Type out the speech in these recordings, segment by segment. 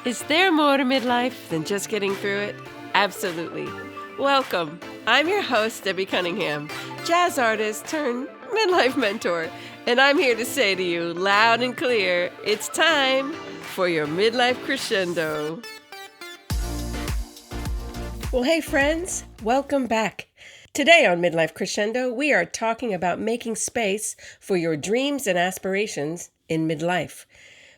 Is there more to midlife than just getting through it? Absolutely. Welcome. I'm your host, Debbie Cunningham, jazz artist turned midlife mentor, and I'm here to say to you loud and clear, it's time for your midlife crescendo. Well, hey friends, welcome back. Today on Midlife Crescendo, we are talking about making space for your dreams and aspirations in midlife.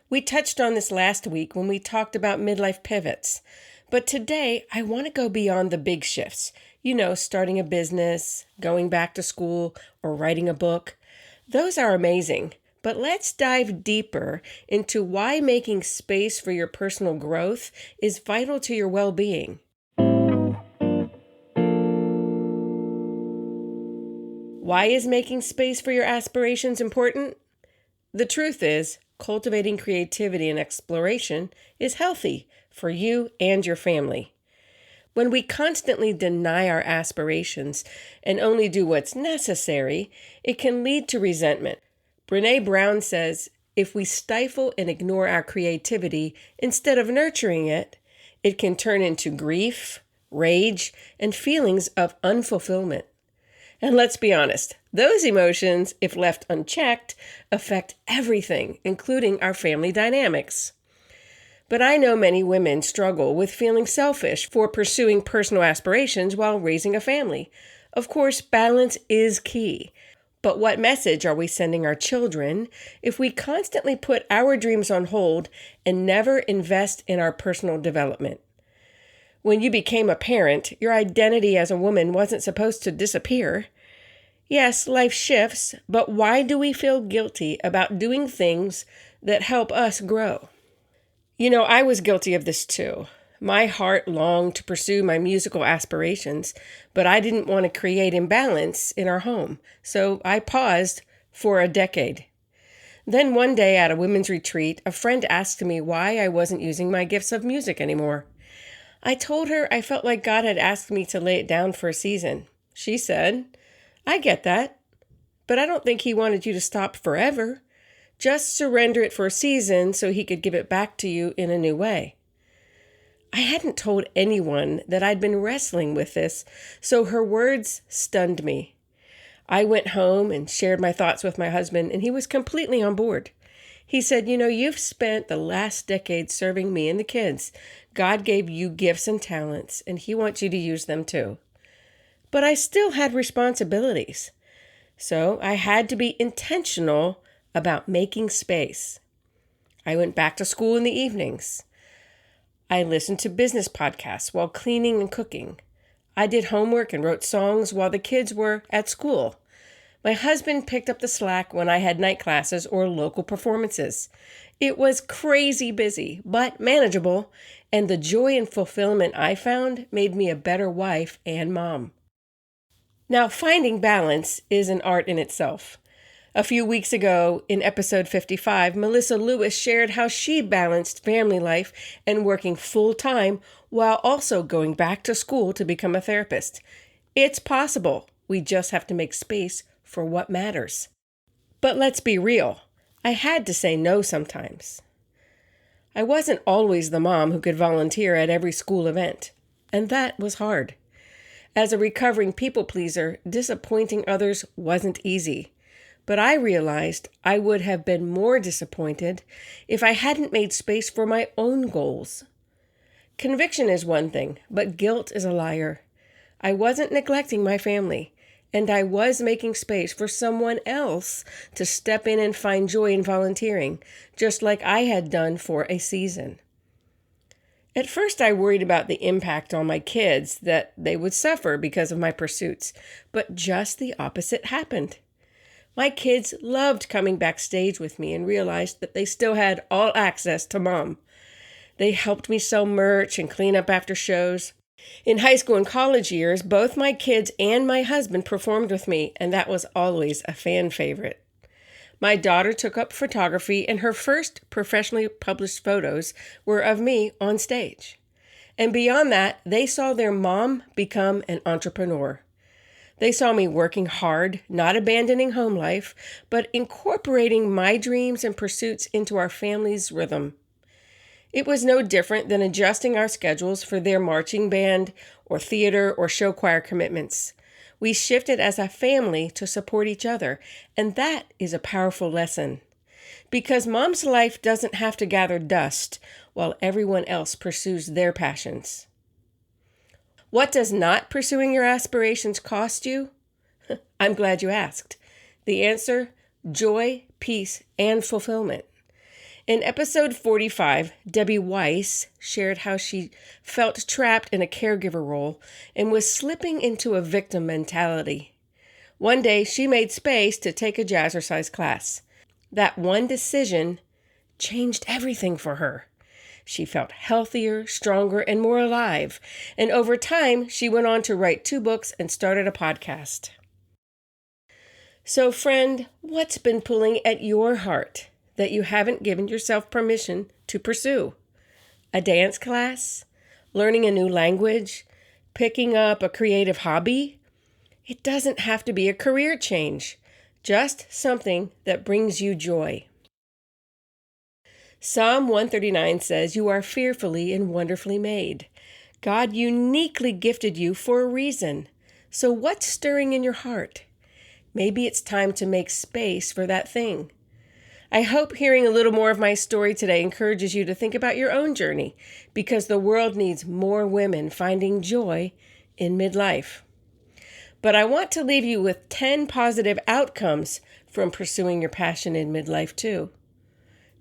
We touched on this last week when we talked about midlife pivots. But today, I want to go beyond the big shifts. Starting a business, going back to school, or writing a book. Those are amazing. But let's dive deeper into why making space for your personal growth is vital to your well-being. Why is making space for your aspirations important? The truth is, cultivating creativity and exploration is healthy for you and your family. When we constantly deny our aspirations and only do what's necessary, it can lead to resentment. Brené Brown says, if we stifle and ignore our creativity instead of nurturing it, it can turn into grief, rage, and feelings of unfulfillment. And let's be honest, those emotions, if left unchecked, affect everything, including our family dynamics. But I know many women struggle with feeling selfish for pursuing personal aspirations while raising a family. Of course, balance is key. But what message are we sending our children if we constantly put our dreams on hold and never invest in our personal development? When you became a parent, your identity as a woman wasn't supposed to disappear. Yes, life shifts, but why do we feel guilty about doing things that help us grow? I was guilty of this too. My heart longed to pursue my musical aspirations, but I didn't want to create imbalance in our home, so I paused for a decade. Then one day at a women's retreat, a friend asked me why I wasn't using my gifts of music anymore. I told her I felt like God had asked me to lay it down for a season. She said, I get that, but I don't think he wanted you to stop forever. Just surrender it for a season so he could give it back to you in a new way. I hadn't told anyone that I'd been wrestling with this, so her words stunned me. I went home and shared my thoughts with my husband, and he was completely on board. He said, you've spent the last decade serving me and the kids. God gave you gifts and talents, and he wants you to use them too. But I still had responsibilities. So I had to be intentional about making space. I went back to school in the evenings. I listened to business podcasts while cleaning and cooking. I did homework and wrote songs while the kids were at school. My husband picked up the slack when I had night classes or local performances. It was crazy busy, but manageable, and the joy and fulfillment I found made me a better wife and mom. Now, finding balance is an art in itself. A few weeks ago, in episode 55, Melissa Lewis shared how she balanced family life and working full-time while also going back to school to become a therapist. It's possible. We just have to make space for what matters. But let's be real. I had to say no sometimes. I wasn't always the mom who could volunteer at every school event, and that was hard. As a recovering people pleaser, disappointing others wasn't easy. But I realized I would have been more disappointed if I hadn't made space for my own goals. Conviction is one thing, but guilt is a liar. I wasn't neglecting my family, and I was making space for someone else to step in and find joy in volunteering, just like I had done for a season. At first, I worried about the impact on my kids, that they would suffer because of my pursuits, but just the opposite happened. My kids loved coming backstage with me and realized that they still had all access to Mom. They helped me sell merch and clean up after shows. In high school and college years, both my kids and my husband performed with me, and that was always a fan favorite. My daughter took up photography, and her first professionally published photos were of me on stage. And beyond that, they saw their mom become an entrepreneur. They saw me working hard, not abandoning home life, but incorporating my dreams and pursuits into our family's rhythm. It was no different than adjusting our schedules for their marching band or theater or show choir commitments. We shifted as a family to support each other, and that is a powerful lesson. Because mom's life doesn't have to gather dust while everyone else pursues their passions. What does not pursuing your aspirations cost you? I'm glad you asked. The answer: joy, peace, and fulfillment. In episode 45, Debbie Weiss shared how she felt trapped in a caregiver role and was slipping into a victim mentality. One day, she made space to take a jazzercise class. That one decision changed everything for her. She felt healthier, stronger, and more alive. And over time, she went on to write 2 books and started a podcast. So, friend, what's been pulling at your heart that you haven't given yourself permission to pursue? A dance class? Learning a new language? Picking up a creative hobby? It doesn't have to be a career change, just something that brings you joy. Psalm 139 says, "You are fearfully and wonderfully made." God uniquely gifted you for a reason. So what's stirring in your heart? Maybe it's time to make space for that thing. I hope hearing a little more of my story today encourages you to think about your own journey, because the world needs more women finding joy in midlife. But I want to leave you with 10 positive outcomes from pursuing your passion in midlife too.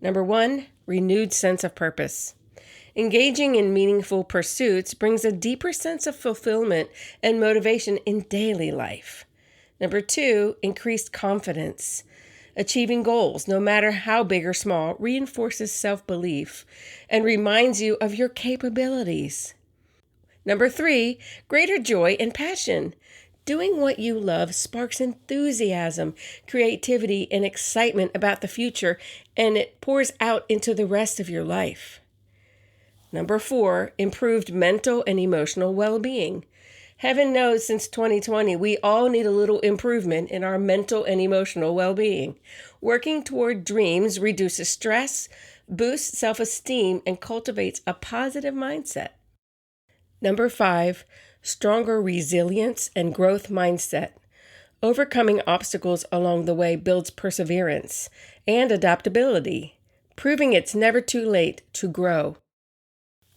Number 1, renewed sense of purpose. Engaging in meaningful pursuits brings a deeper sense of fulfillment and motivation in daily life. Number 2, increased confidence. Achieving goals, no matter how big or small, reinforces self-belief and reminds you of your capabilities. Number 3, greater joy and passion. Doing what you love sparks enthusiasm, creativity, and excitement about the future, and it pours out into the rest of your life. Number 4, improved mental and emotional well-being. Heaven knows since 2020, we all need a little improvement in our mental and emotional well-being. Working toward dreams reduces stress, boosts self-esteem, and cultivates a positive mindset. Number 5, stronger resilience and growth mindset. Overcoming obstacles along the way builds perseverance and adaptability, proving it's never too late to grow.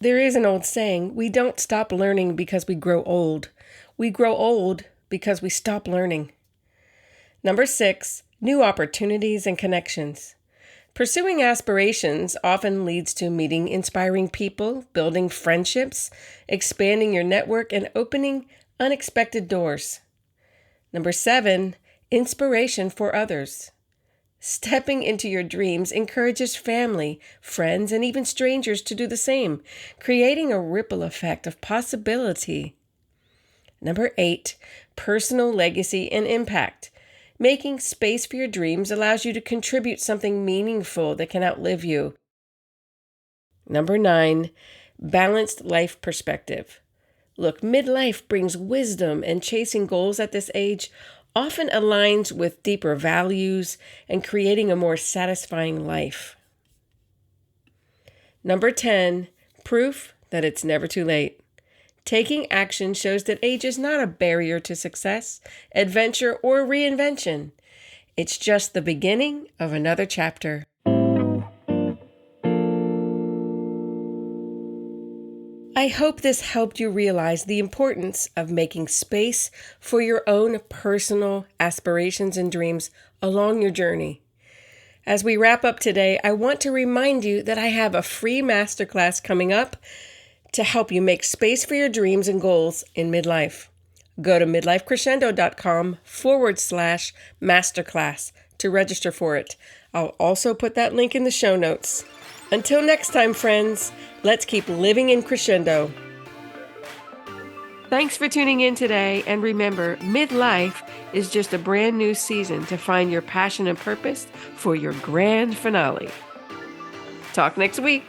There is an old saying, we don't stop learning because we grow old. We grow old because we stop learning. Number 6, new opportunities and connections. Pursuing aspirations often leads to meeting inspiring people, building friendships, expanding your network, and opening unexpected doors. Number 7, inspiration for others. Stepping into your dreams encourages family, friends, and even strangers to do the same, creating a ripple effect of possibility. Number 8, personal legacy and impact. Making space for your dreams allows you to contribute something meaningful that can outlive you. Number 9, balanced life perspective. Look, midlife brings wisdom, and chasing goals at this age often aligns with deeper values and creating a more satisfying life. Number 10, proof that it's never too late. Taking action shows that age is not a barrier to success, adventure, or reinvention. It's just the beginning of another chapter. I hope this helped you realize the importance of making space for your own personal aspirations and dreams along your journey. As we wrap up today, I want to remind you that I have a free masterclass coming up to help you make space for your dreams and goals in midlife. Go to midlifecrescendo.com/masterclass to register for it. I'll also put that link in the show notes. Until next time, friends, let's keep living in crescendo. Thanks for tuning in today, and remember, midlife is just a brand new season to find your passion and purpose for your grand finale. Talk next week.